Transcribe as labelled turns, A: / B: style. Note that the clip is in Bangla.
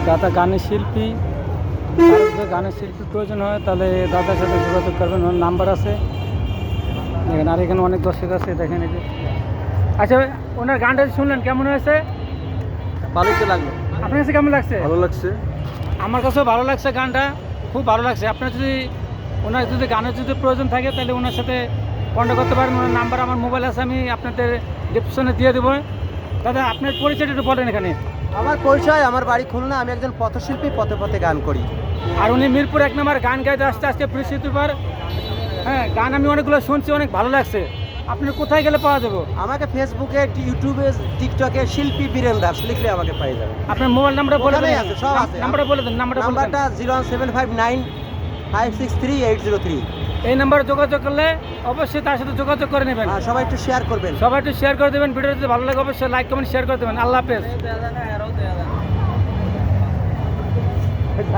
A: দাদা গানের শিল্পী, কারো যদি গানের শিল্পীর প্রয়োজন হয় তাহলে দাদার সাথে যোগাযোগ করবেন, ওর নাম্বার আছে দেখেন। আর এখানে অনেক দর্শক আছে দেখেন এই যে। আচ্ছা, ওনার গানটা শুনলেন কেমন হয়েছে?
B: ভালোই তো লাগলো।
A: আপনার কাছে কেমন লাগছে?
B: ভালো লাগছে।
A: আমার কাছেও ভালো লাগছে, গানটা খুব ভালো লাগছে। আপনার যদি ওনার যদি গানের যদি প্রয়োজন থাকে তাহলে ওনার সাথে কন্ট্যাক্ট করতে পারেন। ওনার নাম্বার আমার মোবাইল আছে, আমি আপনাদের ডিসক্রিপশনে দিয়ে দেবো। দাদা আপনার পরিচয়টা একটু বলেন এখানে।
B: আমার পরিচয়, আমার বাড়ি খুলনা, আমি একজন পথশিল্পী, পথে পথে গান করি।
A: আর উনি মিরপুর 1 নম্বর গান গাইতে আসতে আজকে বৃহস্পতিবার। হ্যাঁ, গান আমি অনেকগুলো শুনছি, অনেক ভালো লাগছে। আপনি কোথায় গেলে পাওয়া যাবো?
B: আমাকে ফেসবুকে, ইউটিউবে, টিকটকে শিল্পী বীরেন দাস লিখলে আমাকে পাই যাবে।
A: আপনার মোবাইল নাম্বারটা বলে
B: ওখানেই
A: দেন।
B: আছে, সব আছে।
A: নাম্বারটা বলে দেন।
B: নাম্বারটা 01759563803।
A: এই নাম্বারে যোগাযোগ করলে অবশ্যই তার সাথে যোগাযোগ করে নেবেন।
B: সবাই একটু শেয়ার করবেন।
A: সবাই একটু শেয়ার করে দেবেন। ভিডিও যদি ভালো লাগে অবশ্যই লাইক কমেন্ট শেয়ার করে দেবেন। আল্লাহ হাফেজ।